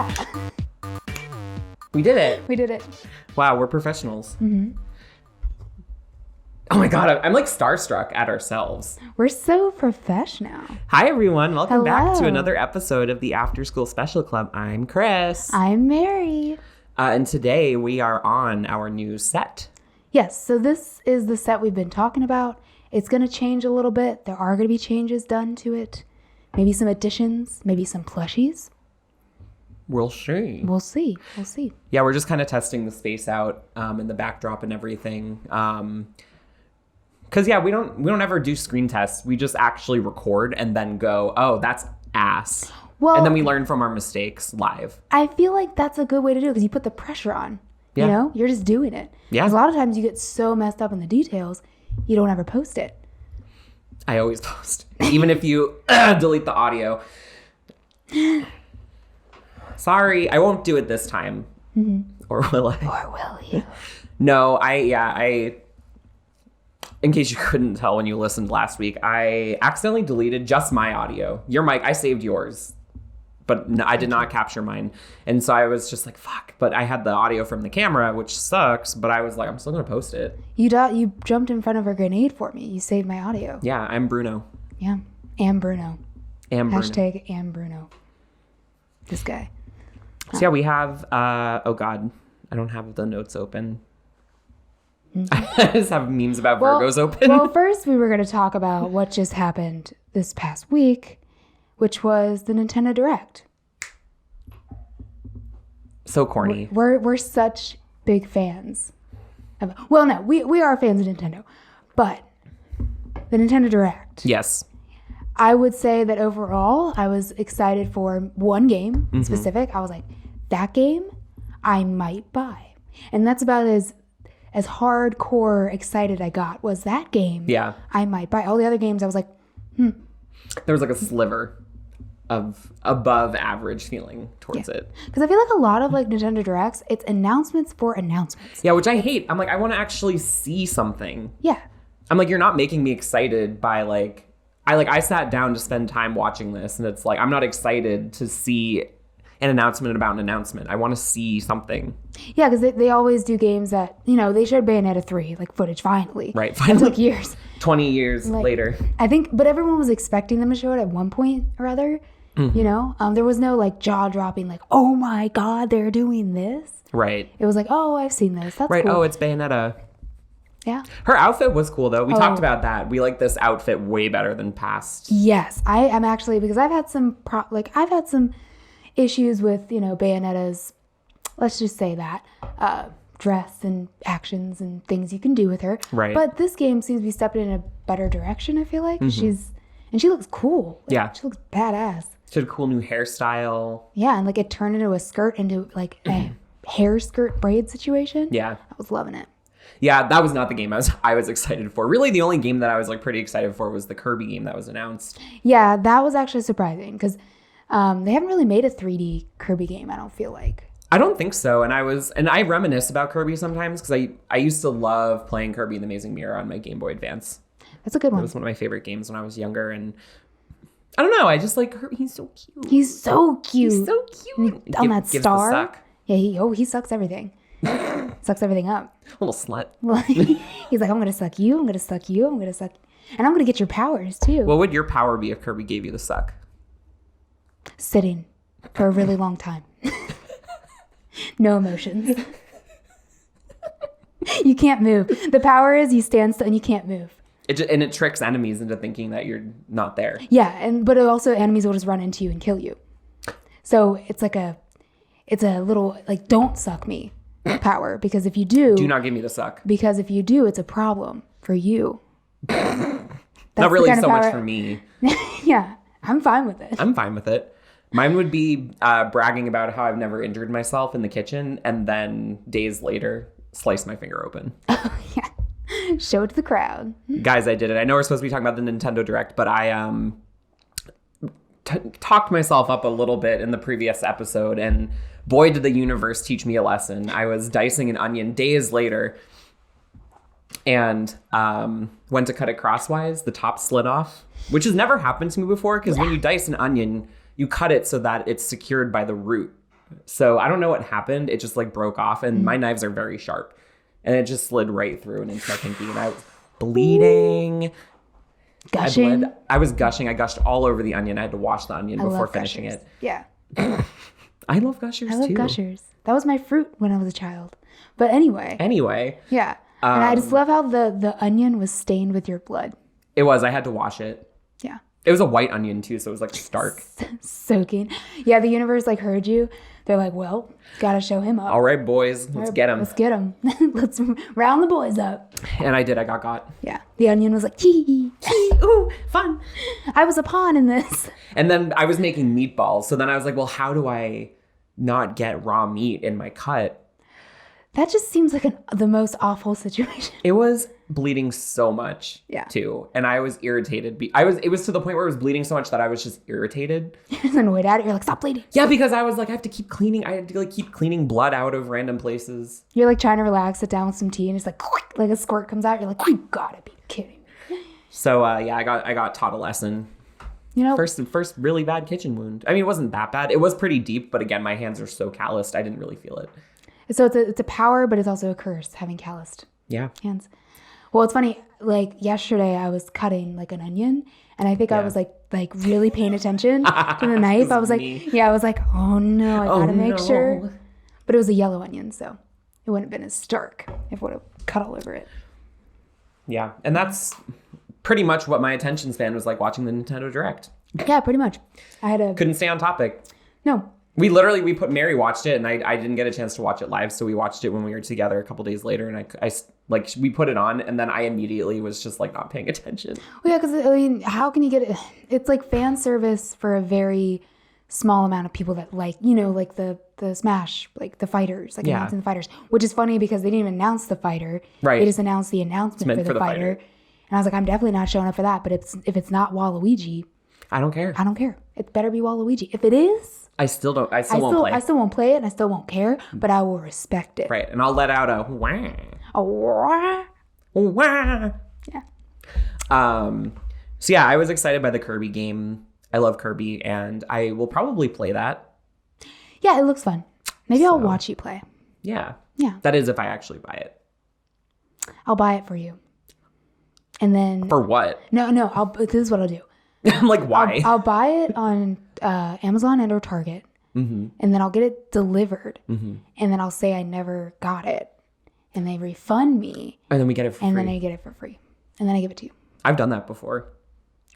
Yeah. We did it. We did it. Wow, we're professionals. Mm-hmm. Oh my God, I'm like starstruck at ourselves. We're so professional. Hi, everyone. Welcome back to Hello. another episode of the After School Special Club. I'm Chris. I'm Mary. And today we are on our new set. Yes, so this is the set we've been talking about. It's going to change a little bit. There are going to be changes done to it. Maybe some additions, maybe some plushies. We'll see. We'll see. We'll see. Yeah, we're just kind of testing the space out and the backdrop and everything. Because, yeah, we don't ever do screen tests. We just actually record and then go, oh, that's ass. Well, and then we learn from our mistakes live. I feel like that's a good way to do it because you put the pressure on. Yeah. You know, you're just doing it. Yeah. Because a lot of times you get so messed up in the details, you don't ever post it. I always post. Even if you delete the audio. Sorry, I won't do it this time. Mm-hmm. Or will I? Or will you? No, I in case you couldn't tell when you listened last week, I accidentally deleted just my audio. Your mic, I saved yours, but I did not capture mine. And so I was just like, fuck. But I had the audio from the camera, which sucks, but I was like, I'm still going to post it. You jumped in front of a grenade for me. You saved my audio. Yeah, I'm Bruno. Yeah. And Bruno. And Bruno. Hashtag and Bruno. This guy. So yeah, we have, oh God, I don't have the notes open. Mm-hmm. I just have memes about Virgos open. Well, first we were going to talk about what just happened this past week, which was the Nintendo Direct. So corny. We're such big fans. Well, no, we are fans of Nintendo, but the Nintendo Direct. Yes. I would say that overall, I was excited for one game in specific. I was like, that game, I might buy. And that's about as hardcore excited I got was that game. Yeah. I might buy. All the other games, I was like, There was like a sliver of above average feeling towards it. because I feel like a lot of like Nintendo Directs, it's announcements for announcements. Yeah, which I hate. I'm like, I want to actually see something. Yeah. I'm like, you're not making me excited by like, I sat down to spend time watching this and it's like, I'm not excited to see an announcement about an announcement. I want to see something. Yeah, because they always do games that, they showed Bayonetta 3, like footage, finally. Right, It finally. took years. 20 years later. I think, but everyone was expecting them to show it at one point or other. There was no like jaw dropping, like, oh my God, they're doing this. Right. It was like, oh, I've seen this. That's Right. cool. Oh, it's Bayonetta. Yeah. Her outfit was cool though. We talked about that. We like this outfit way better than past. Yes, I am actually, because I've had some issues with, Bayonetta's, let's just say that, dress and actions and things you can do with her. Right. But this game seems to be stepping in a better direction, I feel like. She looks cool. Like, Yeah. She looks badass. She had a cool new hairstyle. Yeah, and like it turned into a skirt, into like a hair skirt braid situation. Yeah. I was loving it. Yeah, that was not the game I was excited for. Really, the only game that I was like pretty excited for was the Kirby game that was announced. Yeah, that was actually surprising because they haven't really made a 3D Kirby game, I don't feel like. I don't think so. And I reminisce about Kirby sometimes because I used to love playing Kirby and the Amazing Mirror on my Game Boy Advance. That's a good one. It was one of my favorite games when I was younger. And I don't know. I just like Kirby. He's so cute. He's so cute. He's so cute. On that gives star. the suck. Yeah, he sucks everything. Sucks everything up. Little slut. He's like, I'm going to suck you. I'm going to suck you. I'm going to suck. And I'm going to get your powers too. What would your power be if Kirby gave you the suck? Sitting for a really long time. No emotions. You can't move. The power is you stand still and you can't move. It tricks enemies into thinking that you're not there. Yeah, but it also enemies will just run into you and kill you. So it's a little like, don't suck me power, because if you do not give me the suck. Because if you do, it's a problem for you. Not really so much for me. Yeah, I'm fine with it. I'm fine with it. Mine would be bragging about how I've never injured myself in the kitchen and then days later slice my finger open. Oh, yeah. Show it to the crowd. Guys, I did it. I know we're supposed to be talking about the Nintendo Direct, but I talked myself up a little bit in the previous episode, and boy, did the universe teach me a lesson. I was dicing an onion days later and went to cut it crosswise. The top slid off, which has never happened to me before, because when you dice an onion, you cut it so that it's secured by the root. So I don't know what happened. It just like broke off, and my knives are very sharp, and it just slid right through and into my pinky, and I was bleeding. Gushing. I was gushing. I gushed all over the onion. I had to wash the onion before finishing gushers. it. Yeah. I love gushers too. I love gushers. That was my fruit when I was a child. But anyway. Yeah. And I just love how the onion was stained with your blood. It was. I had to wash it. Yeah. It was a white onion too, so it was like stark. Soaking. Yeah, the universe like heard you. They're like, well, gotta show him up. All right, boys, let's get him. Let's get him. Let's round the boys up. And I did. I got. Yeah. The onion was like, hee. Ooh, fun. I was a pawn in this. And then I was making meatballs. So then I was like, well, how do I not get raw meat in my cut? That just seems like the most awful situation. It was bleeding so much, too. And I was irritated. It was to the point where it was bleeding so much that I was just irritated. You're just annoyed at it. You're like, stop bleeding. Yeah, because I was like, I had to keep cleaning. I had to like keep cleaning blood out of random places. You're like trying to relax, sit down with some tea, and it's like a squirt comes out. You're like, you gotta be kidding me. So I got taught a lesson. You know, first really bad kitchen wound. I mean, it wasn't that bad. It was pretty deep, but again, my hands are so calloused, I didn't really feel it. So it's a power, but it's also a curse having calloused hands. Well, it's funny. Like yesterday, I was cutting like an onion, and I think I was like really paying attention to the knife. I was like, I was like, oh no, I gotta make sure. But it was a yellow onion, so it wouldn't have been as stark if it would have cut all over it. Yeah, and that's pretty much what my attention span was like watching the Nintendo Direct. Yeah, pretty much. Couldn't stay on topic. No. Mary watched it, and I didn't get a chance to watch it live, so we watched it when we were together a couple days later, and we put it on, and then I immediately was just like not paying attention. Well, yeah, because I mean, how can you get it? It's like fan service for a very small amount of people that like, like the Smash, like the fighters, like announcing the fighters, which is funny because they didn't even announce the fighter. Right. They just announced the announcement for the fighter. And I was like, I'm definitely not showing up for that. But if it's not Waluigi, I don't care. It better be Waluigi. If it is, I still won't play. I still won't play it, and I still won't care, but I will respect it. Right, and I'll let out a wah. A wah. Wah. Yeah. So yeah, I was excited by the Kirby game. I love Kirby, and I will probably play that. Yeah, it looks fun. Maybe I'll watch you play. Yeah. Yeah. That is if I actually buy it. I'll buy it for you. And then... For what? No. This is what I'll do. I'm like, why? I'll buy it on Amazon and or Target. Mm-hmm. And then I'll get it delivered. Mm-hmm. And then I'll say I never got it. And they refund me. And then we get it for free. And then I get it for free. And then I give it to you. I've done that before.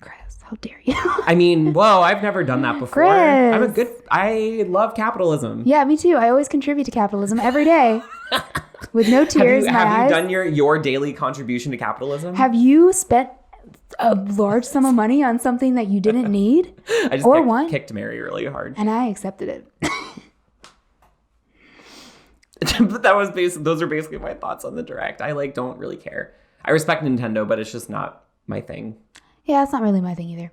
Chris, how dare you? I mean, whoa, I've never done that before. Chris. I love capitalism. Yeah, me too. I always contribute to capitalism every day. With no tears in my eyes. Have you done your daily contribution to capitalism? Have you spent a large sum of money on something that you didn't need I just kicked Mary really hard. And I accepted it. But those are basically my thoughts on the Direct. I don't really care. I respect Nintendo, but it's just not my thing. Yeah, it's not really my thing either.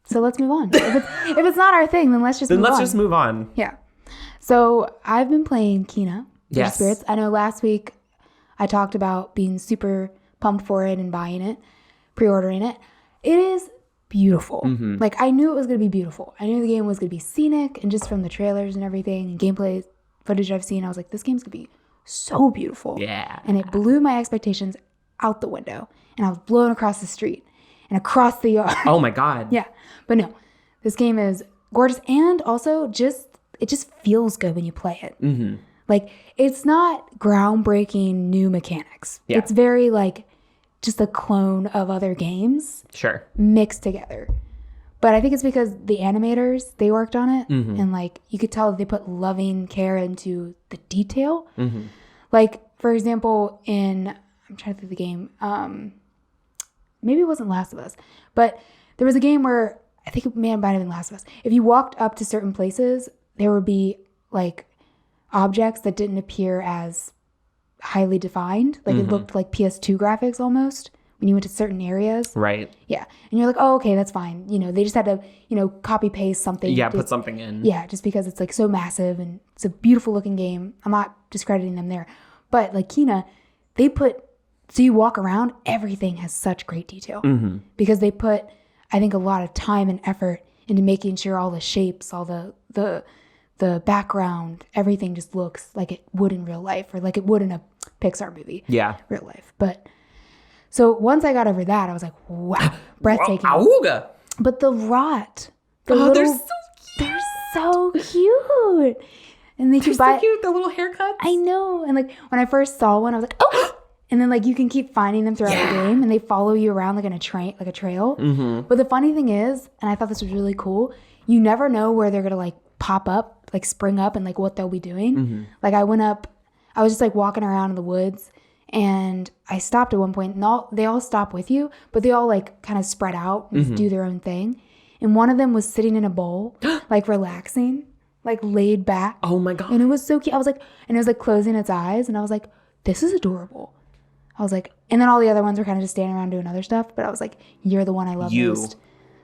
So let's move on. If it's not our thing, then let's just move on. Yeah. So I've been playing Kena. Yes. Spirits. I know last week I talked about being super pumped for it and buying it, pre-ordering it. It is beautiful. Mm-hmm. Like, I knew it was going to be beautiful. I knew the game was going to be scenic, and just from the trailers and everything and gameplay footage I've seen, I was like, this game's going to be so beautiful. Yeah. And it blew my expectations out the window. And I was blown across the street and across the yard. Oh my God. Yeah. But no, this game is gorgeous. And also it just feels good when you play it. Mm-hmm. Like, it's not groundbreaking new mechanics. Yeah. It's very like just a clone of other games. Sure. Mixed together. But I think it's because the animators, they worked on it. Mm-hmm. And like, you could tell that they put loving care into the detail. Mm-hmm. Like, for example, I'm trying to think of the game. Maybe it wasn't Last of Us. But there was a game where, I think it might have been Last of Us. If you walked up to certain places, there would be like objects that didn't appear as highly defined. Like, it looked like PS2 graphics almost when you went to certain areas. Right. Yeah. And you're like, oh, okay, that's fine. They just had to, copy paste something. Yeah, put something in. Yeah, just because it's like so massive and it's a beautiful looking game. I'm not discrediting them there. But like Kena, so you walk around, everything has such great detail. Mm-hmm. Because they put, I think, a lot of time and effort into making sure all the shapes, all the the background, everything just looks like it would in real life, or like it would in a Pixar movie. Yeah. Real life. But so once I got over that, I was like, wow, breathtaking. Auga. But the rot, They're so cute. And they so can buy cute. The little haircuts. I know. And like when I first saw one, I was like, oh. And then like you can keep finding them throughout the game, and they follow you around like in a trail. Mm-hmm. But the funny thing is, and I thought this was really cool, you never know where they're gonna like pop up, like spring up, and like what they'll be doing. Mm-hmm. Like I was just like walking around in the woods, and I stopped at one point, and they all stop with you, but they all like kind of spread out and do their own thing. And one of them was sitting in a bowl, like relaxing, like laid back. Oh my God. And it was so cute. I was like, and it was like closing its eyes, and I was like, this is adorable. I was like, and then all the other ones were kind of just standing around doing other stuff, but I was like, you're the one I love most.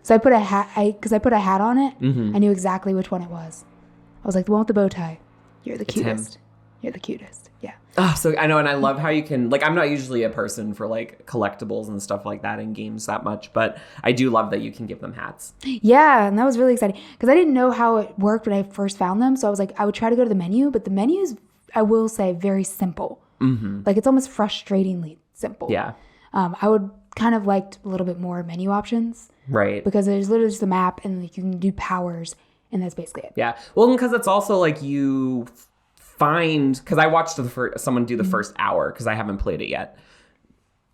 So I put a hat, because I put a hat on it. I knew exactly which one it was. I was like, the one with the bow tie. You're the cutest. You're the cutest. Yeah. Oh, so I know, and I love how you can, like, I'm not usually a person for like collectibles and stuff like that in games that much, but I do love that you can give them hats. Yeah, and that was really exciting because I didn't know how it worked when I first found them. So I was like, I would try to go to the menu, but the menu is, I will say, very simple. Like it's almost frustratingly simple. Yeah. I would kind of liked a little bit more menu options. Right. Because there's literally just a map, and like you can do powers, and that's basically it. Yeah. Well, because it's also like you find, because I watched someone do the first hour because I haven't played it yet.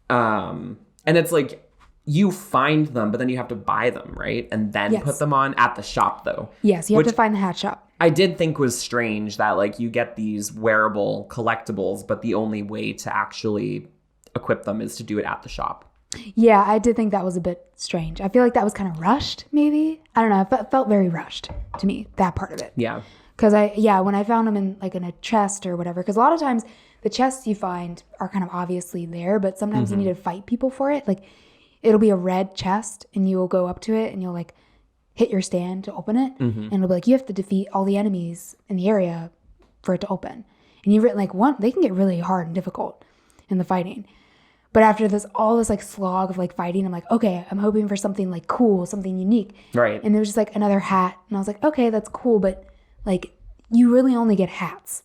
And it's like you find them, but then you have to buy them, right? And then put them on at the shop, though. Yes, you have to find the hat shop. I did think was strange that like you get these wearable collectibles, but the only way to actually equip them is to do it at the shop. Yeah, I did think that was a bit strange. I feel like that was kind of rushed, maybe. I don't know. It felt very rushed to me, that part of it. Yeah. Because when I found them in like in a chest or whatever, because a lot of times the chests you find are kind of obviously there, but sometimes you need to fight people for it. Like it'll be a red chest, and you will go up to it, and you'll like hit your stand to open it, and it'll be like you have to defeat all the enemies in the area for it to open. And you've written like they can get really hard and difficult in the fighting. But after all this like slog of like fighting, I'm like, okay, I'm hoping for something like cool, something unique. Right. And there was just like another hat, and I was like, okay, that's cool, but like you really only get hats,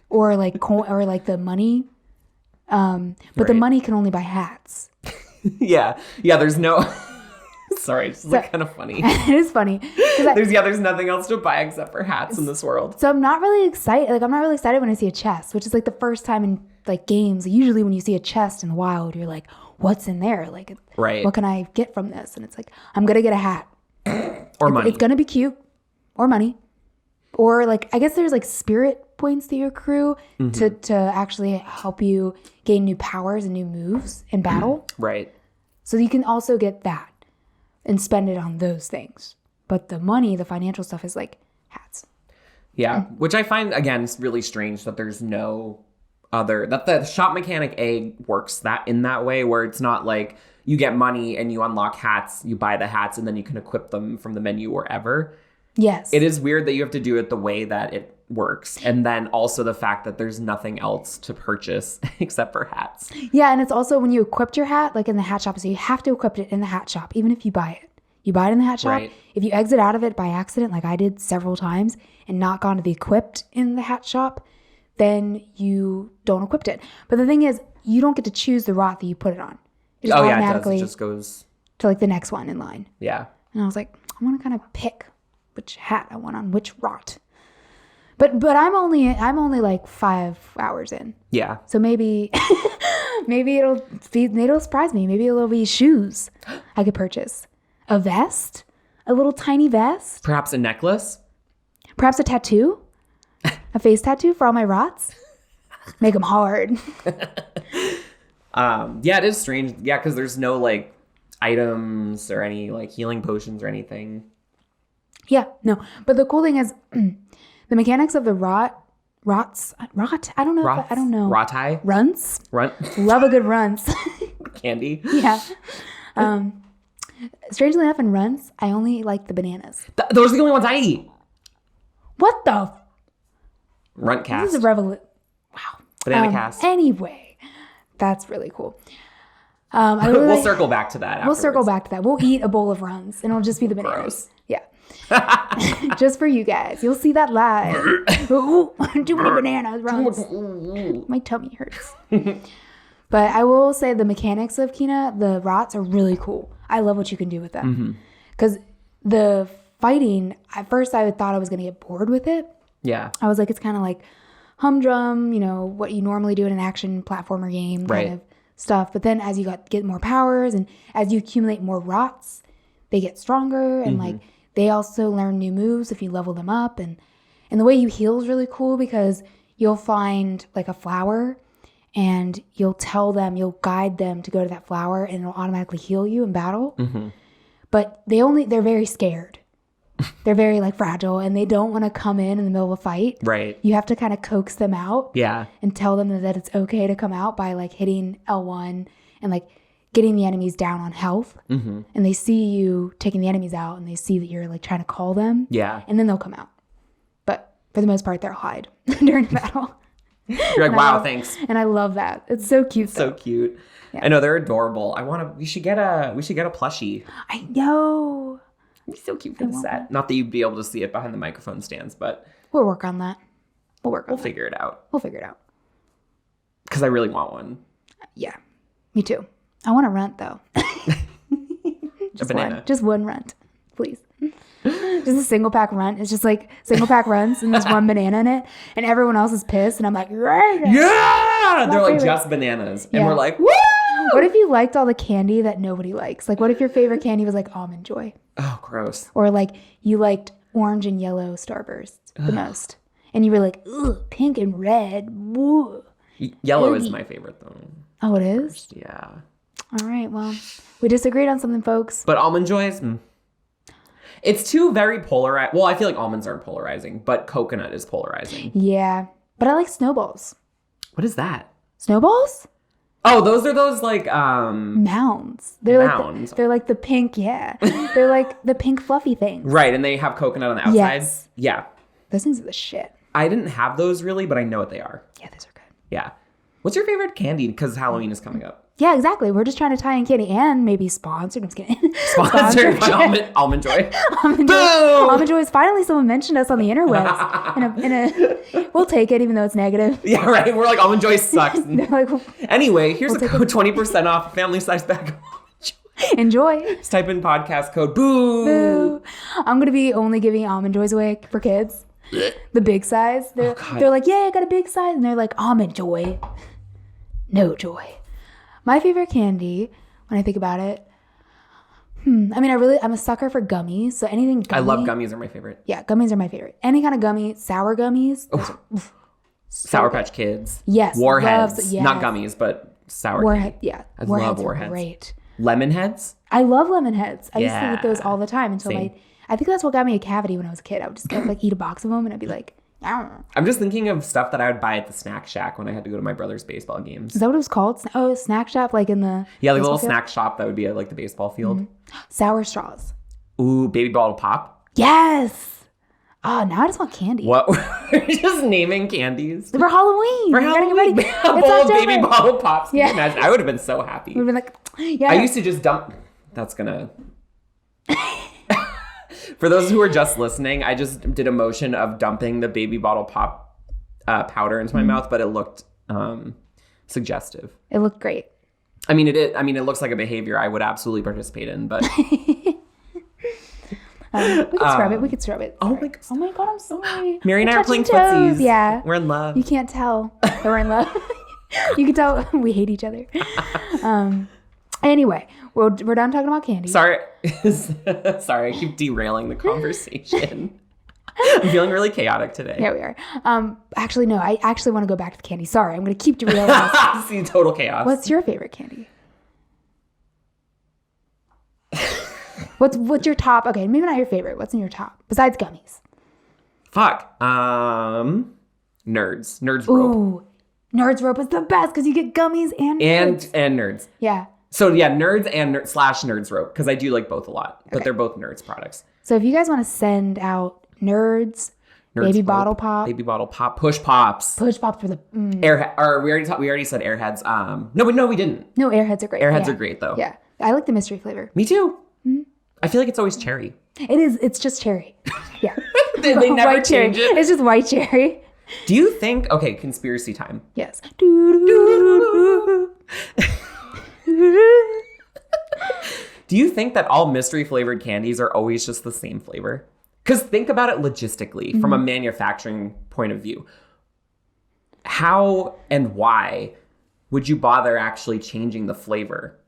or like or like the money, but the money can only buy hats. Yeah. There's no. Sorry, it's like kind of funny. It is funny. There's nothing else to buy except for hats in this world. So I'm not really excited. Like I'm not really excited when I see a chest, which is like the first time in like games. Usually when you see a chest in the wild, you're like, what's in there? Like, what can I get from this? And it's like, I'm gonna get a hat or money. It's gonna be cute, or money, or like I guess there's like spirit points that you accrue to actually help you gain new powers and new moves in battle. Right. So you can also get that and spend it on those things. But the money, the financial stuff is like hats. Yeah, which I find, again, is really strange that there's no other, that the shop mechanic works in that way, where it's not like you get money and you unlock hats, you buy the hats, and then you can equip them from the menu wherever. Yes. It is weird that you have to do it the way that it works. And then also the fact that there's nothing else to purchase except for hats. Yeah, and it's also when you equipped your hat, like in the hat shop, so you have to equip it in the hat shop, even if you buy it. You buy it in the hat shop. Right. If you exit out of it by accident, like I did several times, and not gone to be equipped in the hat shop, then you don't equip it. But the thing is, you don't get to choose the rot that you put it on. It just automatically it just goes to like the next one in line. Yeah. And I was like, I want to kind of pick which hat I want on which rot. But I'm only like 5 hours in. Yeah. So maybe it'll surprise me. Maybe it'll be shoes I could purchase. A vest? A little tiny vest? Perhaps a necklace? Perhaps a tattoo? A face tattoo for all my rots? Make them hard. Yeah, it is strange. Yeah, because there's no like items or any like healing potions or anything. Yeah, no. But the cool thing is the mechanics of the rots. I don't know. Rots? I don't know. Rotai? Runts? Runt? Love a good runts. Candy? Yeah. Strangely enough, in runts, I only like the bananas. Those are the only ones I eat. What the? Runt cast. This is a revolution. Wow. Banana cast. Anyway, that's really cool. We'll circle back to that afterwards. We'll circle back to that. We'll eat a bowl of runs, and it'll just be the bananas. Gross. Yeah. Just for you guys. You'll see that live. Ooh, too many bananas, runs. My tummy hurts. But I will say the mechanics of Kena, the rots are really cool. I love what you can do with them. Because the fighting, at first I thought I was going to get bored with it. Yeah. I was like, it's kind of like humdrum, you know, what you normally do in an action platformer game kind of stuff. But then as you get more powers and as you accumulate more rots, they get stronger. And like they also learn new moves if you level them up. And the way you heal is really cool because you'll find like a flower and you'll guide them to go to that flower and it'll automatically heal you in battle. But they're very scared. They're very like fragile and they don't want to come in the middle of a fight. Right. You have to kind of coax them out. Yeah. And tell them that it's okay to come out by like hitting L1 and like getting the enemies down on health. And they see you taking the enemies out and they see that you're like trying to call them. Yeah. And then they'll come out. But for the most part, they'll hide during the battle. You're like, wow, thanks. And I love that. It's so cute. So cute. Yeah. I know they're adorable. We should get a plushie. I know. It'd be so cute for the set. Not that you'd be able to see it behind the microphone stands, but we'll work on that. We'll figure it out. We'll figure it out. Because I really want one. Yeah, me too. I want a runt though. A banana. Just one runt, please. Just a single pack runt. It's just like single pack runs and there's one banana in it, and everyone else is pissed, and I'm like, yeah, they're like just bananas, and we're like, woo! What if you liked all the candy that nobody likes? Like, what if your favorite candy was like Almond Joy? Oh, gross. Or like you liked orange and yellow Starburst the most, and you were like, ugh, pink and red. Woo. Yellow is my favorite though. Oh, it is? Yeah. All right. Well, we disagreed on something, folks. But Almond Joys, it's two very polarized. Well, I feel like almonds aren't polarizing, but coconut is polarizing. Yeah. But I like snowballs. What is that? Snowballs? Oh, those are those like mounds. They're mounds. They're like the pink, yeah. They're like the pink fluffy things. Right, and they have coconut on the outside. Yes. Yeah. Those things are the shit. I didn't have those really, but I know what they are. Yeah, those are good. Yeah. What's your favorite candy? Because Halloween is coming up. Yeah, exactly. We're just trying to tie in candy and maybe sponsored. I'm just kidding. Sponsored by Almond Joy. Almond Joy. Almond Joy. Finally, someone mentioned us on the interwebs. We'll take it, even though it's negative. Yeah, right. We're like, Almond Joy sucks. Like, anyway, here's a code 20% off family size bag of Almond Joy. Enjoy. Just type in podcast code BOO. Boo. I'm going to be only giving Almond Joys away for kids. The big size. They're like, yeah, I got a big size. And they're like, Almond Joy. No joy. My favorite candy, when I think about it, I mean, I'm a sucker for gummies. So anything gummy. I love gummies, are my favorite. Yeah, gummies are my favorite. Any kind of gummy, sour gummies. Sour Patch Kids. Yes. Warheads. Yes. Not gummies, but sour. Warhead. Yeah. I love Warheads. Great. Lemon Heads. I love lemon heads. I used to eat those all the time until I think that's what got me a cavity when I was a kid. I would just like eat a box of them and I'd be like, argh. I'm just thinking of stuff that I would buy at the snack shack when I had to go to my brother's baseball games. Is that what it was called? Oh, snack shop, like in the like a little snack shop that would be at like the baseball field. Sour straws. Ooh, baby bottle pop. Yes. Oh, now I just want candy. What? We're just naming candies for Halloween. For Halloween, a bowl of baby bottle pops. Can you imagine? I would have been so happy. We've been like, yeah. I used to just dump. That's gonna. For those who are just listening, I just did a motion of dumping the baby bottle pop powder into my mouth, but it looked suggestive. It looked great. I mean, it looks like a behavior I would absolutely participate in, but we could scrub it. Oh my god! Oh my god! I'm sorry. Mary and I are playing footsies. Yeah, we're in love. You can't tell that we're in love. You can tell we hate each other. Anyway, we're done talking about candy. Sorry, I keep derailing the conversation. I'm feeling really chaotic today. Here we are. Actually, no. I actually want to go back to the candy. Sorry, I'm going to keep derailing this. See, total chaos. What's your favorite candy? What's your top? Okay, maybe not your favorite. What's in your top besides gummies? Fuck. Nerds. Nerds rope. Ooh, Nerds rope is the best because you get gummies and nerds. And nerds. Yeah. So yeah, nerds and /nerds rope because I do like both a lot, but they're both nerds products. So if you guys want to send out nerds baby rope, bottle pop, push pops for the airhead. Or we already said airheads. No, we didn't. No, airheads are great. Airheads are great though. Yeah, I like the mystery flavor. Me too. I feel like it's always cherry. It is. It's just cherry. Yeah. They never white cherry. change it. It's just white cherry. Do you think, okay, conspiracy time. Yes. Do you think that all mystery flavored candies are always just the same flavor? Because think about it logistically from a manufacturing point of view. How and why would you bother actually changing the flavor?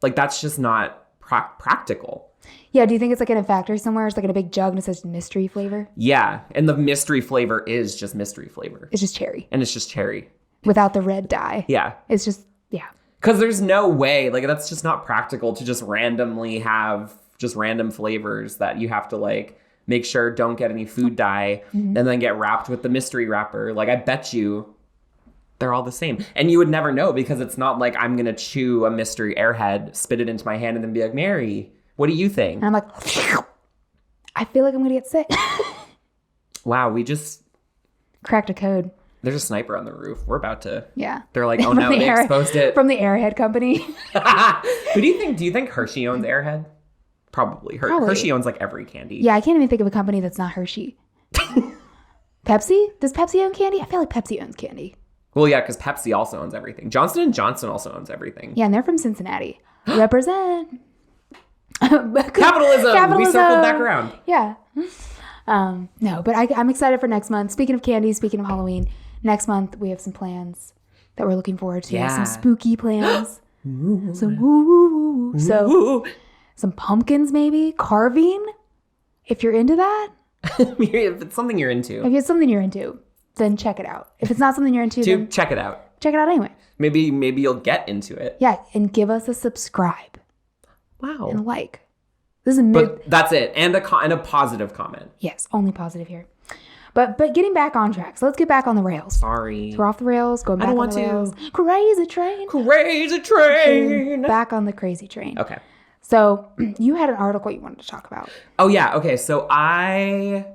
Like, that's just not practical. Yeah, do you think it's like in a factory somewhere? It's like in a big jug and it says mystery flavor? Yeah, and the mystery flavor is just mystery flavor. It's just cherry. And it's just cherry. Without the red dye. Yeah. It's just, yeah. Because there's no way, like, that's just not practical to just randomly have just random flavors that you have to, like, make sure don't get any food dye and then get wrapped with the mystery wrapper. Like, I bet you they're all the same. And you would never know because it's not like I'm going to chew a mystery Airhead, spit it into my hand, and then be like, Mary, what do you think? And I'm like, I feel like I'm going to get sick. Wow, we just cracked a code. There's a sniper on the roof. We're about to. Yeah. They're like, oh no, they exposed it. From the Airhead company. Who do you think? Do you think Hershey owns Airhead? Probably. Hershey owns like every candy. Yeah, I can't even think of a company that's not Hershey. Pepsi? Does Pepsi own candy? I feel like Pepsi owns candy. Well, yeah, because Pepsi also owns everything. Johnson & Johnson also owns everything. Yeah, and they're from Cincinnati. Represent. Capitalism. We circled back around. Yeah. No, but I'm excited for next month. Speaking of candy, speaking of Halloween, next month we have some plans that we're looking forward to. Yeah. Some spooky plans. So some pumpkins maybe, carving. If you're into that. If it's something you're into. If it's something you're into, then check it out. If it's not something you're into, then check it out. Check it out anyway. Maybe you'll get into it. Yeah, and give us a subscribe. Wow. And like. This is but that's it. And a positive comment. Yes, only positive here. But getting back on track. So let's get back on the rails. Sorry. So we're off the rails, going back on the rails. Crazy train. Back on the crazy train. Okay. So you had an article you wanted to talk about. Oh yeah. Okay. So I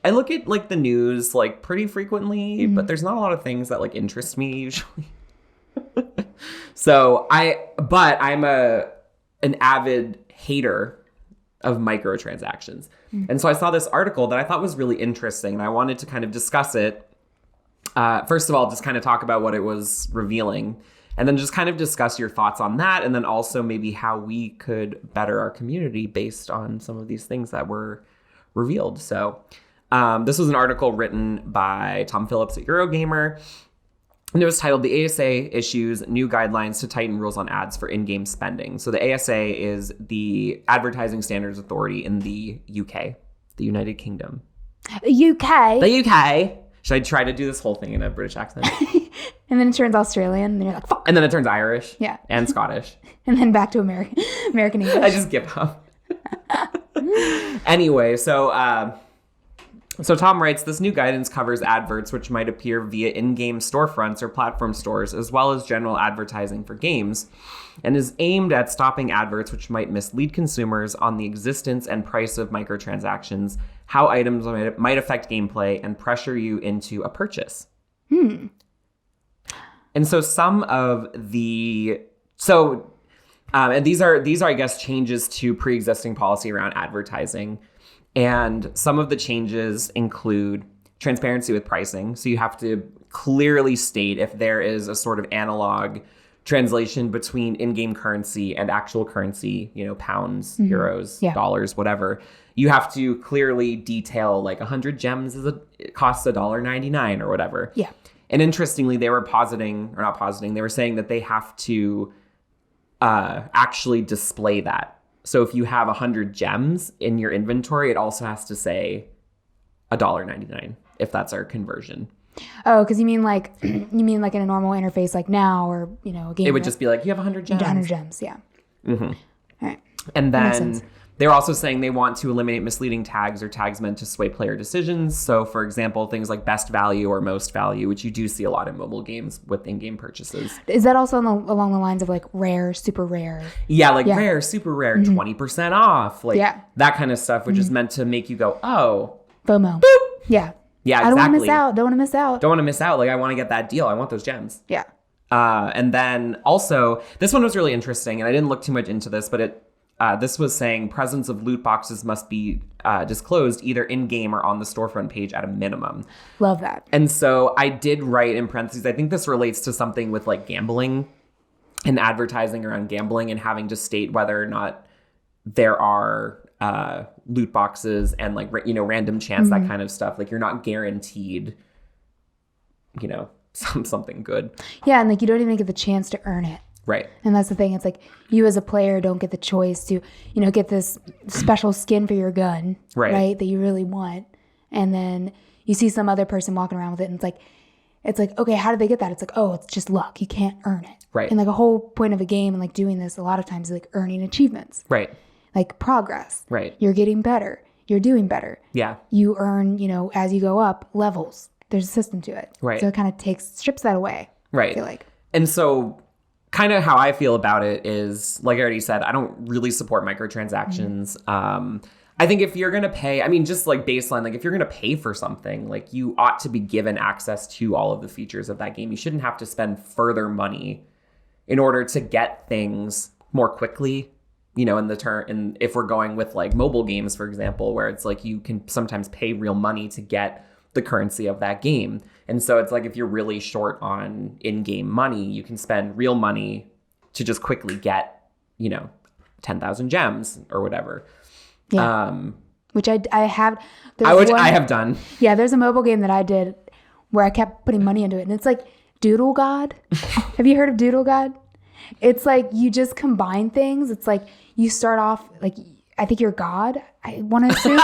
look at like the news like pretty frequently, but there's not a lot of things that like interest me usually. So I'm an avid hater of microtransactions. And so I saw this article that I thought was really interesting and I wanted to kind of discuss it. First of all, just kind of talk about what it was revealing and then just kind of discuss your thoughts on that. And then also maybe how we could better our community based on some of these things that were revealed. So this was an article written by Tom Phillips at Eurogamer. And it was titled, The ASA Issues New Guidelines to Tighten Rules on Ads for In-Game Spending. So the ASA is the Advertising Standards Authority in the UK, the United Kingdom. The UK? The UK. Should I try to do this whole thing in a British accent? And then it turns Australian, and then you're like, fuck. And then it turns Irish. Yeah. And Scottish. And then back to American English. I just give up. Anyway, So Tom writes, this new guidance covers adverts which might appear via in-game storefronts or platform stores, as well as general advertising for games, and is aimed at stopping adverts which might mislead consumers on the existence and price of microtransactions, how items might affect gameplay, and pressure you into a purchase. And so some of the... and these are, I guess, changes to pre-existing policy around advertising. And some of the changes include transparency with pricing. So you have to clearly state if there is a sort of analog translation between in-game currency and actual currency, pounds, euros, dollars, whatever. You have to clearly detail like 100 gems costs $1.99 or whatever. Yeah. And interestingly, they were they were saying that they have to actually display that. So if you have 100 gems in your inventory, it also has to say $1.99 if that's our conversion. Oh, because you mean like in a normal interface like now or a game. It would just be like you have 100 gems. 100 gems, yeah. Mm-hmm. All right. And then they're also saying they want to eliminate misleading tags or tags meant to sway player decisions. So, for example, things like best value or most value, which you do see a lot in mobile games with in-game purchases. Is that also along the lines of like rare, super rare? Yeah, rare, super rare, 20% off, that kind of stuff, which is meant to make you go, oh. FOMO. Boop. Yeah. Yeah, exactly. I don't want to miss out. Don't want to miss out. Like, I want to get that deal. I want those gems. Yeah. And then also, this one was really interesting, and I didn't look too much into this, but this was saying presence of loot boxes must be disclosed either in-game or on the storefront page at a minimum. Love that. And so I did write in parentheses, I think this relates to something with like gambling and advertising around gambling and having to state whether or not there are loot boxes and like, random chance, that kind of stuff. Like you're not guaranteed, something good. Yeah. And like, you don't even get the chance to earn it. Right. And that's the thing. It's like you as a player don't get the choice to, get this special skin for your gun, right? That you really want. And then you see some other person walking around with it and it's like, okay, how did they get that? It's like, oh, it's just luck. You can't earn it. Right. And like a whole point of a game and like doing this a lot of times is like earning achievements. Right. Like progress. Right. You're getting better. You're doing better. Yeah. You earn, as you go up, levels. There's a system to it. Right. So it kind of strips that away. Right. I feel like. And so kind of how I feel about it is, like I already said, I don't really support microtransactions. I think if you're going to pay, just like baseline, like if you're going to pay for something, like you ought to be given access to all of the features of that game. You shouldn't have to spend further money in order to get things more quickly, and if we're going with like mobile games, for example, where it's like you can sometimes pay real money to get the currency of that game. And so it's like if you're really short on in-game money, you can spend real money to just quickly get, 10,000 gems or whatever. Yeah. Which I have. I have done. Yeah, there's a mobile game that I did where I kept putting money into it. And it's like Doodle God. Have you heard of Doodle God? It's like you just combine things. It's like you start off like, I think you're God, I want to assume.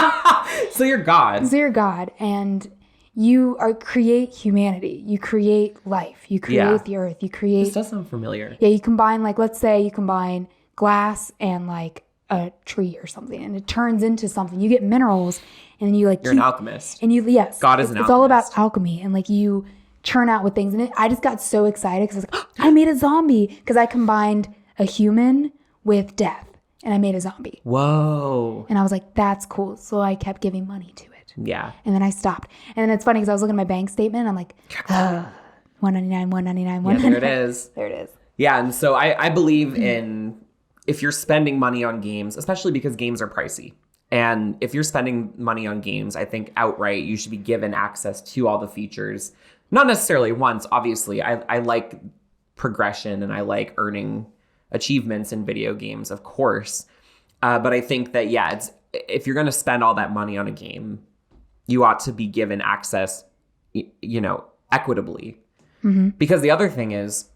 So you're God. So you're God. And you create humanity. You create life. You create the earth. You create. This does sound familiar. Yeah, you combine let's say you combine glass and like a tree or something, and it turns into something. You get minerals, and then you You're an alchemist. And yes, God is an alchemist. It's all about alchemy, and like you churn out with things. And I just got so excited because I was like, oh, I made a zombie because I combined a human with death, and I made a zombie. Whoa! And I was like, that's cool. So I kept giving money to it. Yeah. And then I stopped. And then it's funny because I was looking at my bank statement. And I'm like, $1.99, $1.99, $1.99. Yeah, there it is. There it is. Yeah, and so I believe in if you're spending money on games, especially because games are pricey. And if you're spending money on games, I think outright you should be given access to all the features. Not necessarily once, obviously. I like progression and I like earning achievements in video games, of course. But I think that, if you're going to spend all that money on a game, you ought to be given access, equitably. Mm-hmm. Because the other thing is,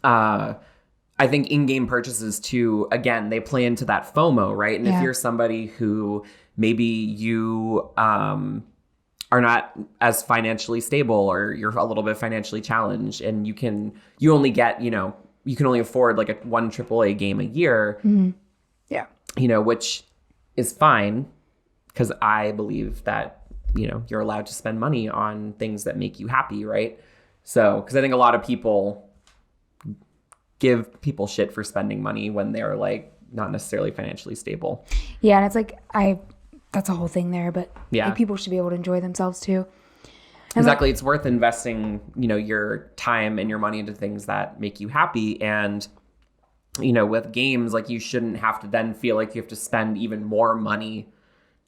I think in-game purchases too, again, they play into that FOMO, right? And if you're somebody who maybe you are not as financially stable, or you're a little bit financially challenged, and you can only afford like one AAA game a year. Mm-hmm. Yeah. Which is fine, because I believe that, you're allowed to spend money on things that make you happy, right? So, because I think a lot of people give people shit for spending money when they're like not necessarily financially stable. Yeah, and it's like that's a whole thing there, but like, people should be able to enjoy themselves too. And exactly, it's worth investing, your time and your money into things that make you happy. And with games, like you shouldn't have to then feel like you have to spend even more money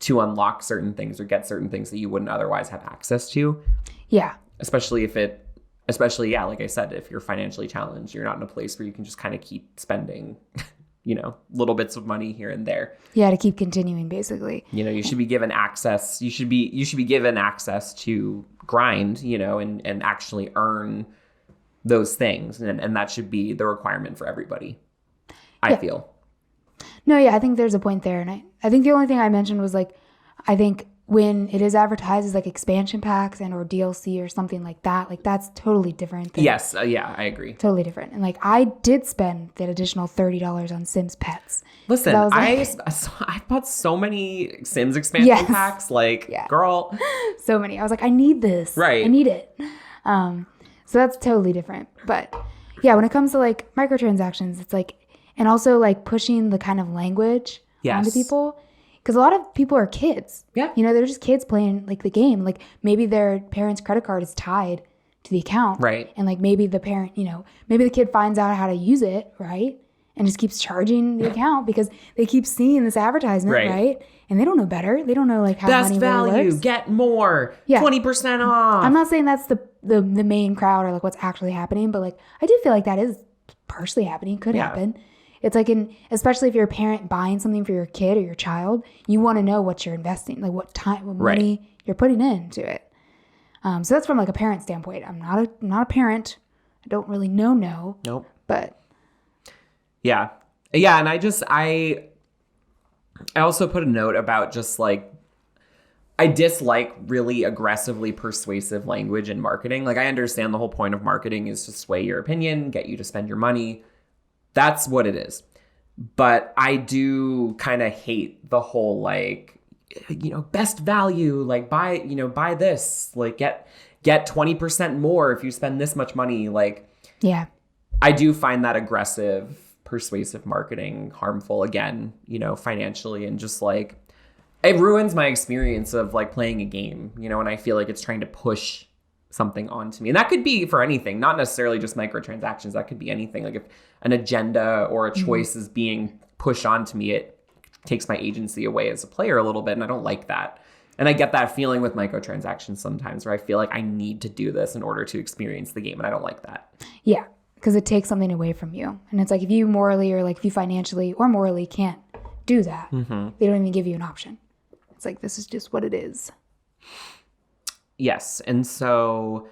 to unlock certain things or get certain things that you wouldn't otherwise have access to. Yeah. Especially, like I said, if you're financially challenged, you're not in a place where you can just kind of keep spending, little bits of money here and there. Yeah, to keep continuing, basically. You should be given access. You should be given access to grind, and actually earn those things. And that should be the requirement for everybody, I feel. No, yeah, I think there's a point there. And I think the only thing I mentioned was like, I think when it is advertised as like expansion packs and or DLC or something like that's totally different. Yes, I agree. Totally different. And like I did spend that additional $30 on Sims Pets. Listen, I bought so many Sims expansion packs. Like, girl, so many. I was like, I need this. Right. I need it. So that's totally different. But yeah, when it comes to like microtransactions, it's like, and also like pushing the kind of language onto people. Because a lot of people are kids. Yeah. They're just kids playing like the game. Like maybe their parent's credit card is tied to the account. Right. And like maybe the parent, maybe the kid finds out how to use it, right? and just keeps charging the account because they keep seeing this advertisement, right? And they don't know better. They don't know like how best money value, really works. get more, 20% off. I'm not saying that's the main crowd or like what's actually happening, but like I do feel like that is partially happening. Could happen. It's like especially if you're a parent buying something for your kid or your child, you want to know what you're investing, like what time, what money you're putting into it. So that's from like a parent standpoint. I'm not a parent. I don't really know. Nope. But yeah. And I also put a note about just like, I dislike really aggressively persuasive language in marketing. Like I understand the whole point of marketing is to sway your opinion, get you to spend your money. That's what it is. But I do kind of hate the whole like, best value, like buy this, like get 20% more if you spend this much money. Like, yeah, I do find that aggressive, persuasive marketing harmful again, financially, and just like, it ruins my experience of like playing a game, and I feel like it's trying to push something onto me. And that could be for anything, not necessarily just microtransactions. That could be anything. Like if an agenda or a choice is being pushed onto me, it takes my agency away as a player a little bit. And I don't like that. And I get that feeling with microtransactions sometimes where I feel like I need to do this in order to experience the game. And I don't like that. Yeah, because it takes something away from you. And it's like if you morally or like if you financially or morally can't do that, they don't even give you an option. It's like, this is just what it is. Yes. And so,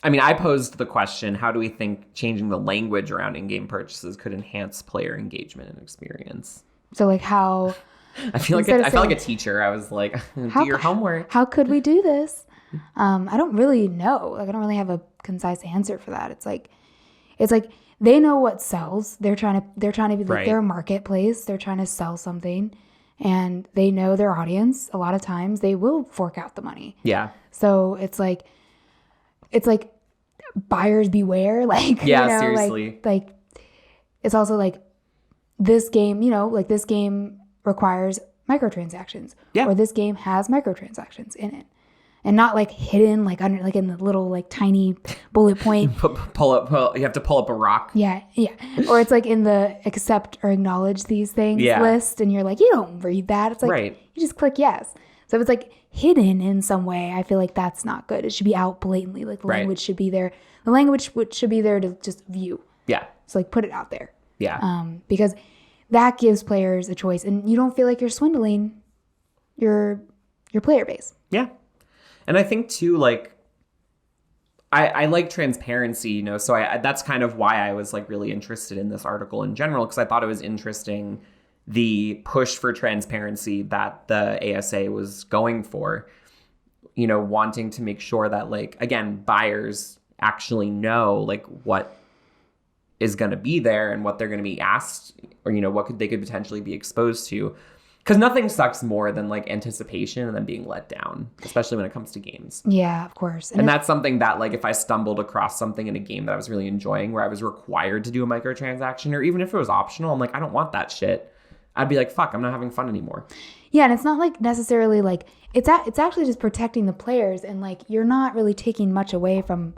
I mean, I posed the question, how do we think changing the language around in-game purchases could enhance player engagement and experience? So like how... I felt like a teacher. I was like, do your homework. How could we do this? I don't really know. Like, I don't really have a concise answer for that. It's like they know what sells. They're trying to be like, they're a marketplace. They're trying to sell something. And they know their audience. A lot of times they will fork out the money. Yeah. So it's like buyers beware. Like, seriously. Like it's also like this game, like this game requires microtransactions. Yeah. Or this game has microtransactions in it. And not like hidden, like under, like in the little, like tiny bullet point. You have to pull up a rock. Yeah. Or it's like in the accept or acknowledge these things list, and you're like, you don't read that. It's like you just click yes. So if it's like hidden in some way, I feel like that's not good. It should be out blatantly. Like the language should be there. The language should be there to just view. Yeah. So like put it out there. Yeah. Because that gives players a choice, and you don't feel like you're swindling your player base. Yeah. And I think too, like, I like transparency, so that's kind of why I was like really interested in this article in general, because I thought it was interesting the push for transparency that the ASA was going for, wanting to make sure that, like, again, buyers actually know like what is going to be there and what they're going to be asked, or, what they could potentially be exposed to. Because nothing sucks more than like anticipation and then being let down, especially when it comes to games. Yeah, of course. And that's something that, like, if I stumbled across something in a game that I was really enjoying where I was required to do a microtransaction, or even if it was optional, I'm like, I don't want that shit. I'd be like, fuck, I'm not having fun anymore. Yeah, and it's not like necessarily like it's actually just protecting the players, and like you're not really taking much away from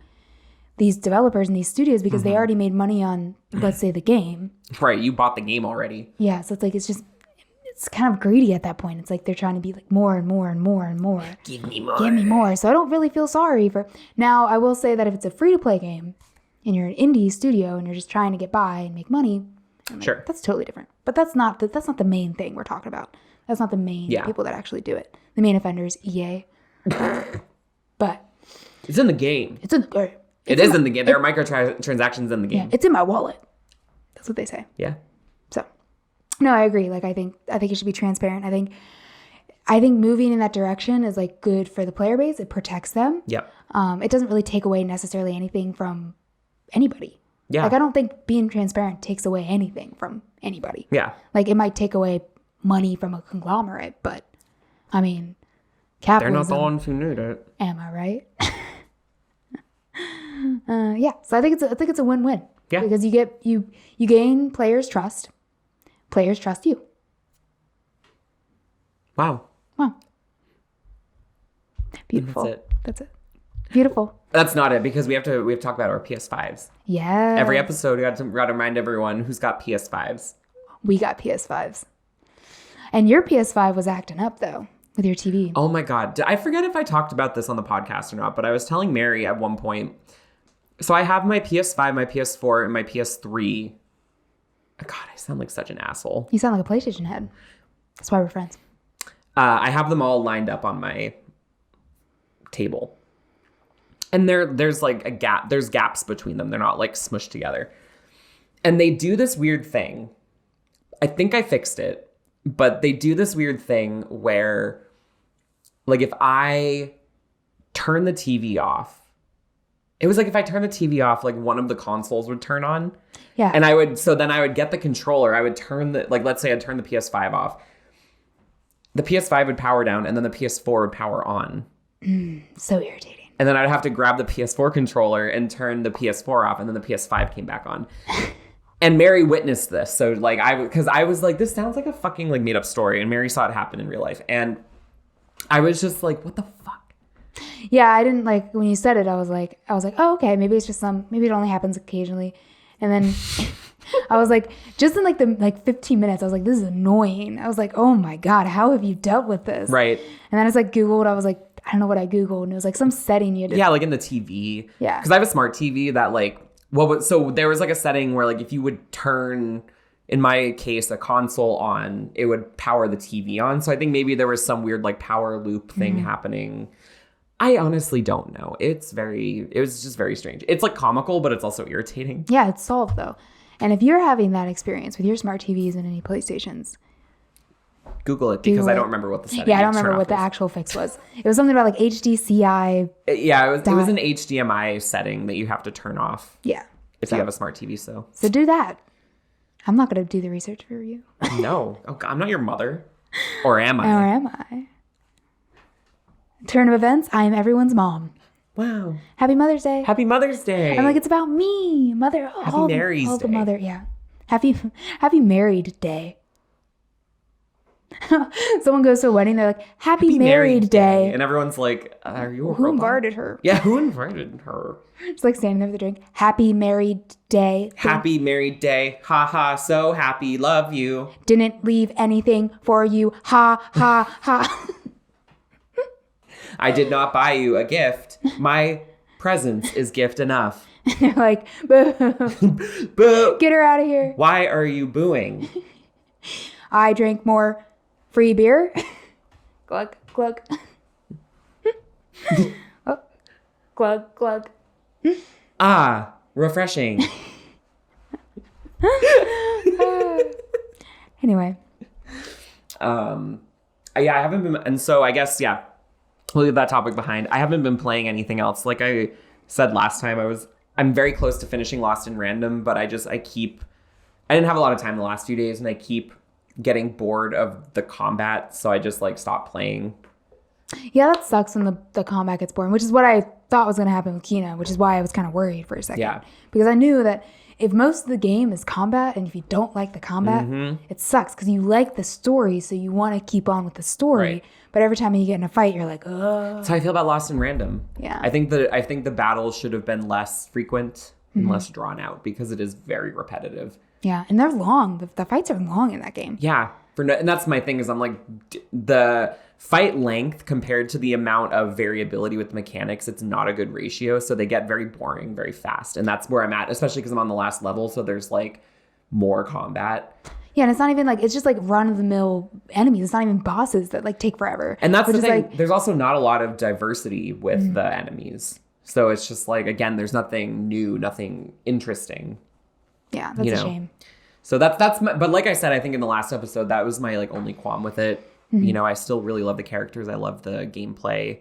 these developers and these studios because they already made money on, let's say, the game. Right, you bought the game already. Yeah, so it's like it's kind of greedy at that point. It's like they're trying to be like more and more and more and more. Give me more. Give me more. So I don't really feel sorry for... Now, I will say that if it's a free-to-play game and you're an indie studio and you're just trying to get by and make money, sure, that's totally different. But that's not the main thing we're talking about. That's not the main people that actually do it. The main offender is EA. But... It's in the game. It is in the game. There are microtransactions in the game. Yeah, it's in my wallet. That's what they say. Yeah. So... No, I agree. Like, I think it should be transparent. I think moving in that direction is like good for the player base. It protects them. Yep. It doesn't really take away necessarily anything from anybody. Yeah. Like, I don't think being transparent takes away anything from anybody. Yeah. Like, it might take away money from a conglomerate, but I mean, capitalism. They're not the ones who need it. Am I right? Yeah. So I think it's a win-win. Yeah. Because you gain players' trust. Players trust you. Wow. Beautiful. That's it. Beautiful. That's not it, because we have to talk about our PS5s. Yeah. Every episode, we got to remind everyone who's got PS5s. We got PS5s. And your PS5 was acting up, though, with your TV. Oh my God. I forget if I talked about this on the podcast or not, but I was telling Mary at one point. So I have my PS5, my PS4, and my PS3. God, I sound like such an asshole. You sound like a PlayStation head. That's why we're friends. I have them all lined up on my table. And there's like a gap. There's gaps between them. They're not like smushed together. And they do this weird thing. I think I fixed it. But they do this weird thing where, like, if I turn the TV off, it was like if I turn the TV off, like one of the consoles would turn on. Yeah. And then I would get the controller. I would turn let's say I'd turn the PS5 off. The PS5 would power down and then the PS4 would power on. So irritating. And then I'd have to grab the PS4 controller and turn the PS4 off, and then the PS5 came back on. And Mary witnessed this. So like because I was like, this sounds like a fucking like made up story. And Mary saw it happen in real life. And I was just like, what the fuck? Yeah, I didn't like when you said it. I was like, oh, okay, maybe it's just maybe it only happens occasionally. And then I was like, just in like 15 minutes, I was like, this is annoying. I was like, oh my God, how have you dealt with this? Right. And then I was like, Googled. I was like, I don't know what I Googled. And it was like some setting you did. Yeah, like in the TV. Yeah. Because I have a smart TV that like, so there was like a setting where like if you would turn, in my case, a console on, it would power the TV on. So I think maybe there was some weird like power loop thing happening. I honestly don't know. It was just very strange. It's like comical, but it's also irritating. Yeah, it's solved though. And if you're having that experience with your smart TVs and any PlayStations, Google it because I don't remember what the setting. Yeah, I don't remember what the actual fix was. It was something about like HDCI. Yeah, it was an HDMI setting that you have to turn off. Yeah. If you have a smart TV, so do that. I'm not going to do the research for you. No. Oh, God, I'm not your mother. Or am I? Or am I? Turn of events, I am everyone's mom. Wow. Happy Mother's Day. Happy Mother's Day. I'm like, it's about me. Mother. Happy Mary's Day. The mother, yeah. Happy Married Day. Someone goes to a wedding, they're like, Happy Married Day. And everyone's like, are you a Who robot? invited her? Yeah, who invited her? It's like standing there with a drink. Happy Married Day. Happy Married Day. Ha ha, so happy. Love you. Didn't leave anything for you. Ha ha ha. I did not buy you a gift. My presence is gift enough. They're like, boo. Boo. Get her out of here. Why are you booing? I drank more free beer. Glug, glug. Oh. Glug, glug. Ah, refreshing. Anyway. Yeah, I haven't been, and so I guess, yeah, we'll leave that topic behind. I haven't been playing anything else. Like I said last time, I'm very close to finishing Lost in Random, but I didn't have a lot of time the last few days, and I keep getting bored of the combat, so I just like stopped playing. Yeah, that sucks when the combat gets boring, which is what I thought was going to happen with Kina, which is why I was kind of worried for a second. Yeah. Because I knew that if most of the game is combat, and if you don't like the combat, it sucks because you like the story, so you want to keep on with the story. Right. But every time you get in a fight, you're like, oh. That's how I feel about Lost in Random. Yeah. I think the battles should have been less frequent and less drawn out because it is very repetitive. Yeah, and they're long. The fights are long in that game. Yeah. And that's my thing is I'm like, the fight length compared to the amount of variability with the mechanics, it's not a good ratio. So they get very boring very fast. And that's where I'm at, especially because I'm on the last level. So there's like more combat. Yeah, and it's not even like, it's just like run-of-the-mill enemies. It's not even bosses that like take forever. And that's the thing. Like, there's also not a lot of diversity with the enemies. So it's just like, again, there's nothing new, nothing interesting. Yeah, that's a shame. So that's my, but like I said, I think in the last episode, that was my like only qualm with it. You know, I still really love the characters. I love the gameplay.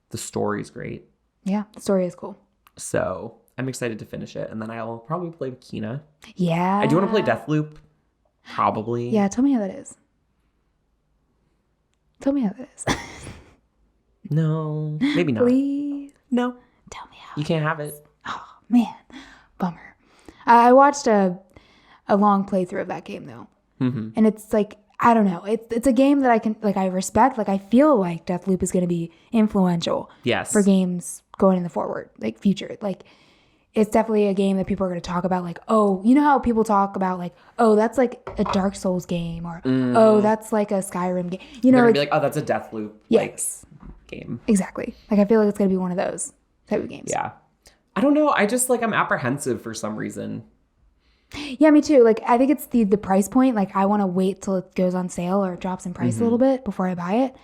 The story's great. Yeah, the story is cool. So I'm excited to finish it. And then I'll probably play with Kina. Yeah. I do want to play Deathloop. Probably. Yeah, tell me how that is. Tell me how that is. No, maybe not. Please. No. Tell me how. You can't have it. Oh, man. Bummer. I watched a long playthrough of that game, though. Mm-hmm. And it's like, I don't know. It's a game that I respect. Like, I feel like Deathloop is going to be influential. Yes. For games going in the forward, like future. Like it's definitely a game that people are going to talk about. Like, oh, you know how people talk about like, oh, that's like a Dark Souls game, or oh, that's like a Skyrim game. You know, They're gonna be like, oh, that's a Deathloop yes, game. Exactly. Like I feel like it's going to be one of those type of games. Yeah. I don't know. I just like I'm apprehensive for some reason. Yeah, me too. Like I think it's the price point. Like I want to wait till it goes on sale or drops in price a little bit before I buy it.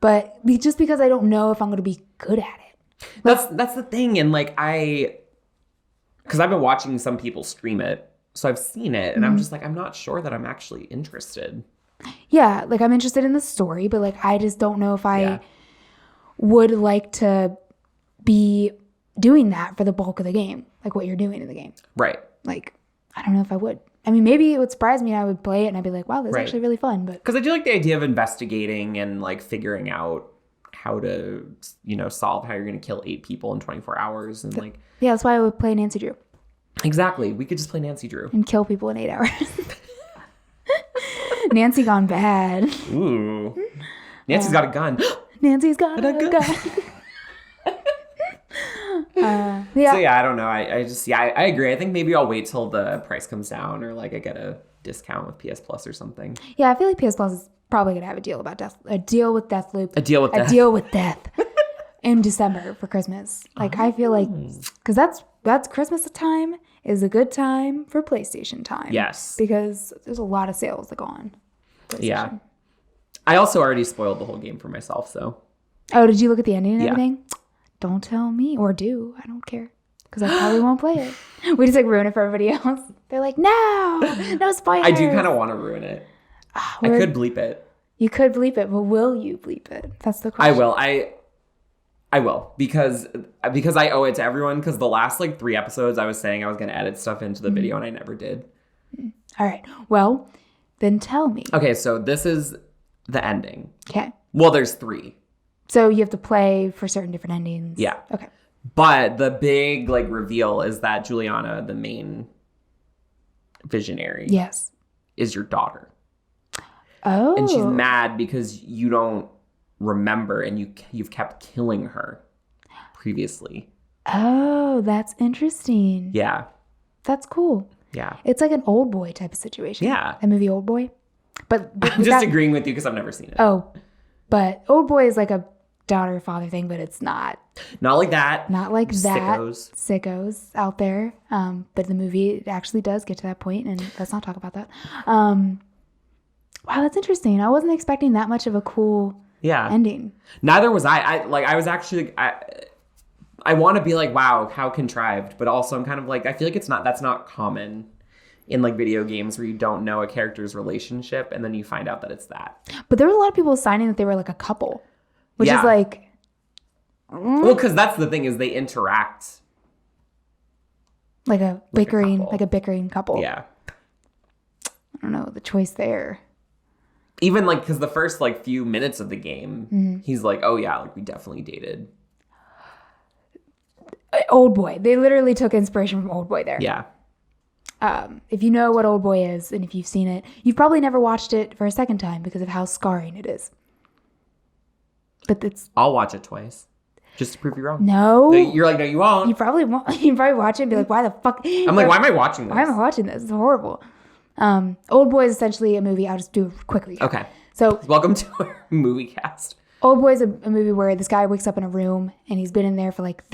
But just because I don't know if I'm going to be good at it. Like, That's the thing. And like because I've been watching some people stream it, so I've seen it, and I'm just like I'm not sure that I'm actually interested. yeah, like I'm interested in the story, but like I just don't know if I would like to be doing that for the bulk of the game, like what you're doing in the game. Right. Like I don't know if I would. I mean, maybe it would surprise me and I would play it and I'd be like, wow, this is actually really fun. But because I do like the idea of investigating and like figuring out how to, solve how you're going to kill 8 people in 24 hours. And like, yeah, that's why I would play Nancy Drew. Exactly. We could just play Nancy Drew. And kill people in 8 hours. Nancy gone bad. Ooh. Nancy's got a gun. Nancy's got a gun. So yeah, I don't know. I agree. I think maybe I'll wait till the price comes down, or like I get a discount with PS Plus or something. Yeah, I feel like PS Plus is probably gonna have a deal with Deathloop, a deal with death in December for Christmas. Like I feel like because that's Christmas time is a good time for PlayStation time. Yes, because there's a lot of sales that go on. Yeah, I also already spoiled the whole game for myself. So, oh, did you look at the ending and everything? Don't tell me, or do. I don't care. Because I probably won't play it. We just like ruin it for everybody else. They're like, no spoilers. I do kind of want to ruin it. I could bleep it. You could bleep it, but will you bleep it? That's the question. I will. I will because I owe it to everyone. Because the last like 3 episodes, I was saying I was going to edit stuff into the video, and I never did. All right. Well, then tell me. Okay, so this is the ending. Okay. Well, there's 3. So you have to play for certain different endings. Yeah. Okay. But the big like reveal is that Juliana, the main visionary, is your daughter. Oh. And she's mad because you don't remember, and you've kept killing her previously. Oh, that's interesting. Yeah. That's cool. Yeah. It's like an Old Boy type of situation. Yeah. The movie Old Boy. But I'm just agreeing with you because I've never seen it. Oh, but Old Boy is like a daughter-father thing, but it's not. Not like that. Not like that. Sickos. Sickos out there. But the movie actually does get to that point, and let's not talk about that. Wow, that's interesting. I wasn't expecting that much of a cool ending. Neither was I. I want to be like, wow, how contrived. But also I'm kind of like, I feel like that's not common in like video games where you don't know a character's relationship and then you find out that it's that. But there were a lot of people signing that they were like a couple, which is like... Well, because that's the thing is they interact. Like a bickering couple. Yeah. I don't know, the choice there. Even like, because the first like few minutes of the game, he's like, oh yeah, like we definitely dated. Old Boy. They literally took inspiration from Old Boy there. Yeah. If you know what Old Boy is, and if you've seen it, you've probably never watched it for a second time because of how scarring it is. But I'll watch it twice. Just to prove you wrong. No. You're like, no, you won't. You probably won't. You probably watch it and be like, why the fuck? I'm like, why am I watching this? Why am I watching this? It's horrible. Old Boy is essentially a movie. I'll just do a quick recap. Okay. So welcome to our movie cast. Old Boy is a movie where this guy wakes up in a room and he's been in there for like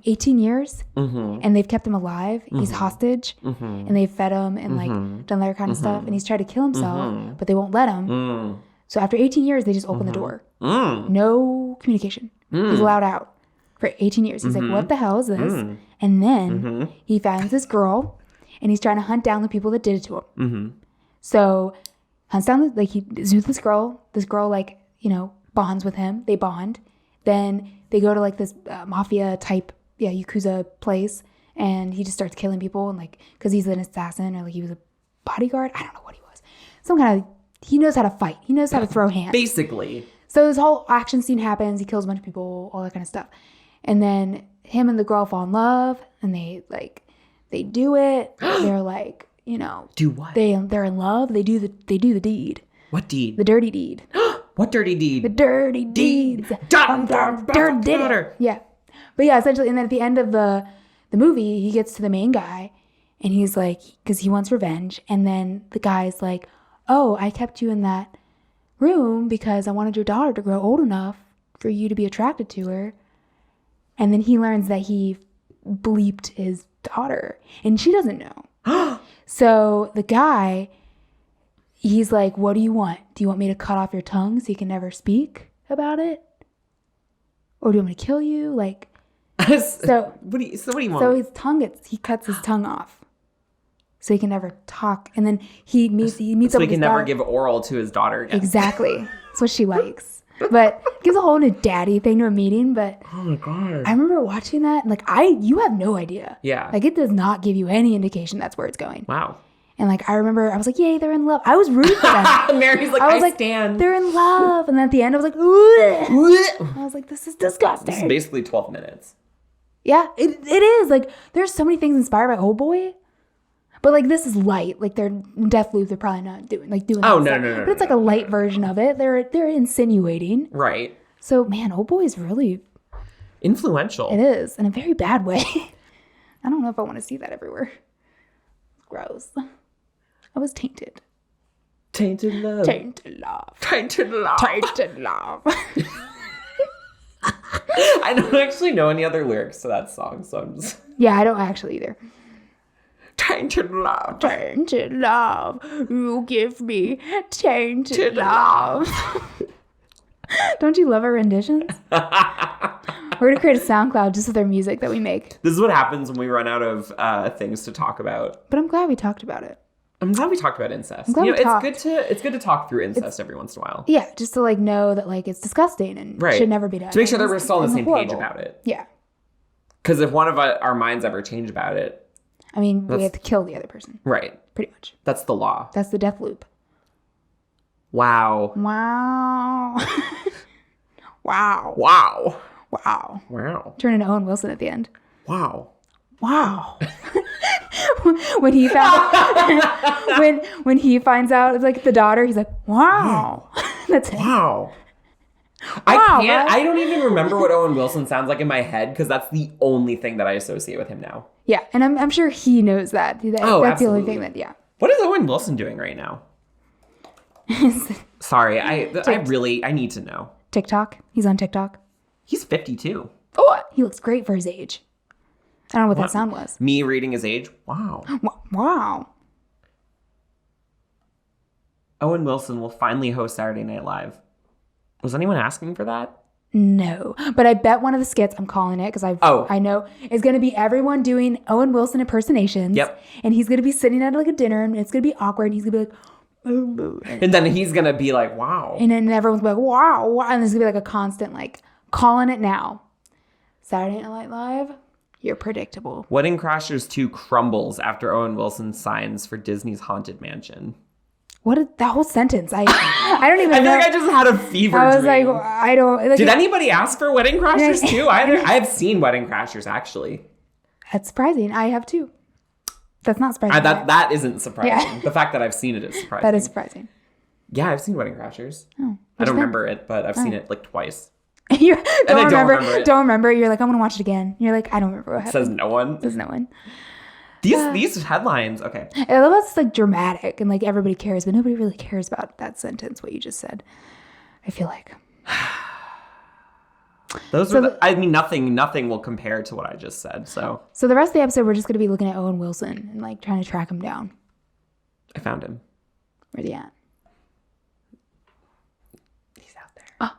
18 years. Mm-hmm. And they've kept him alive. Mm-hmm. He's hostage. Mm-hmm. And they've fed him and like done that kind of stuff. And he's tried to kill himself, but they won't let him. So after 18 years, they just open the door. No communication. He's allowed out for 18 years. He's like, what the hell is this? And then he finds this girl and he's trying to hunt down the people that did it to him. So hunts down, he's with this girl. This girl, bonds with him. They bond. Then they go to like this mafia type, Yakuza place. And he just starts killing people. And because he's an assassin or he was a bodyguard. I don't know what he was. Some kind of, he knows how to fight. He knows how to throw hands. Basically. So this whole action scene happens. He kills a bunch of people, all that kind of stuff. And then him and the girl fall in love. And they do it. They're like, do what? They're in love. They do the deed. What deed? The dirty deed. What dirty deed? The dirty deeds. Dirty did it. Yeah. But yeah, essentially, and then at the end of the movie, he gets to the main guy, and he's like, because he wants revenge, and then the guy's like, oh, I kept you in that room because I wanted your daughter to grow old enough for you to be attracted to her. And then he learns that he bleeped his daughter, and she doesn't know. So the guy, he's like, what do you want? Do you want me to cut off your tongue so you can never speak about it? Or do you want me to kill you? Like, so what do you want? So his tongue he cuts his tongue off so he can never talk. And then he meets so up he with can his never daughter. give oral to his daughter again. Exactly. That's what she likes. But gives a whole new daddy thing to a meeting. But Oh my God. I remember watching that. And like, you have no idea. Yeah. Like, it does not give you any indication that's where it's going. Wow. And like, I remember I was like, yay, they're in love. I was rooting for them. Mary's like, I was like, stand. they're in love. And then at the end, I was like, ugh. I was like, this is disgusting. This is basically 12 minutes. Yeah, it is. Like, there's so many things inspired by Old Boy. But like, this is light. Like, they're Deathloop, they're probably not doing Oh, that no, stuff. no. But it's like a light version of it. They're insinuating. Right. So man, Old Boy is really Influential. It is in a very bad way. I don't know if I want to see that everywhere. Gross. I was tainted. Tainted love. Tainted love. Tainted love. Tainted love. I don't actually know any other lyrics to that song, so I'm just... Yeah, I don't actually either. Tainted love. Tainted love. You give me tainted love. Don't you love our renditions? We're going to create a SoundCloud just with their music that we make. This is what happens when we run out of things to talk about. But I'm glad we talked about it. I'm glad we talked about incest. I'm glad we talked. It's good to talk through incest every once in a while. Yeah, just to like know that like it's disgusting and Right. should never be done. To make sure that And we're still on the it's same page horrible. about it. Yeah. Because if one of our minds ever change about it, I mean, we have to kill the other person. right. Pretty much. That's the law. That's the death loop. Wow. Wow. Wow. Wow. Wow. Wow. Turn into Owen Wilson at the end. Wow. Wow. when he found when he finds out it's like the daughter, he's like, wow. That's it. Wow. Wow, I right? don't even remember what Owen Wilson sounds like in my head because that's the only thing that I associate with him now. Yeah, and I'm sure he knows that. That's absolutely. the only thing that, yeah. What is Owen Wilson doing right now? Sorry, I need to know. TikTok. He's on TikTok. He's 52. Oh, he looks great for his age. I don't know what that sound was. Me reading his age? Wow. Wow. Owen Wilson will finally host Saturday Night Live. Was anyone asking for that? No, but I bet one of the skits, I'm calling it because I know, is going to be everyone doing Owen Wilson impersonations. Yep. And he's going to be sitting at like a dinner and it's going to be awkward. And he's going to be like, oh. And then he's going to be like, wow. And then everyone's like, wow, wow. And there's going to be like a constant like, calling it now. Saturday Night Live, you're predictable. Wedding Crashers 2 crumbles after Owen Wilson signs for Disney's Haunted Mansion. That whole sentence? I don't even I feel know. like I just had a fever I was dream. like, I don't. Like, Did anybody ask for Wedding Crashers 2? I have seen Wedding Crashers, actually. That's surprising. I have too. That's not surprising. That isn't surprising. Yeah. The fact that I've seen it is surprising. That is surprising. Yeah, I've seen Wedding Crashers. Oh, I don't remember it, but I've seen it like twice. You don't remember it. Don't remember. You're like, I'm gonna watch it again. You're like, I don't remember what happened. Says no one. Says no one. These headlines, okay. I love how it's like dramatic and like everybody cares, but nobody really cares about that sentence. What you just said. I feel like. Nothing will compare to what I just said. So the rest of the episode, we're just gonna be looking at Owen Wilson and like trying to track him down. I found him. Where's he at? He's out there.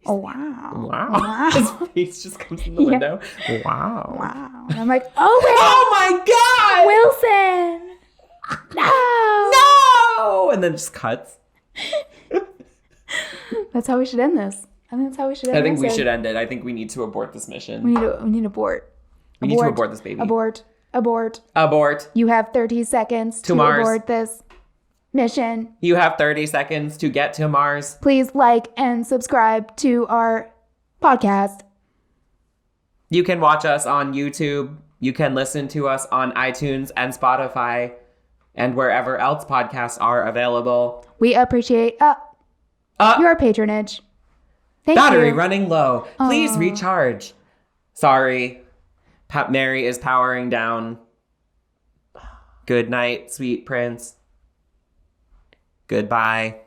Oh wow! Wow. His face just comes in the window. Wow. Wow! And I'm like, oh my God! Wilson! No! No! And then just cuts. That's how we should end this. I think that's how we should end I think we this. should end it. I think we need to abort this mission. We need to abort. We need to abort this baby. Abort. Abort. You have 30 seconds to Mars. abort this mission. You have 30 seconds to get to Mars. Please like and subscribe to our podcast. You can watch us on YouTube. You can listen to us on iTunes and Spotify and wherever else podcasts are available. We appreciate your patronage. Thank Battery you. running low. Please recharge. Sorry. Mary is powering down. Good night, sweet prince. Goodbye.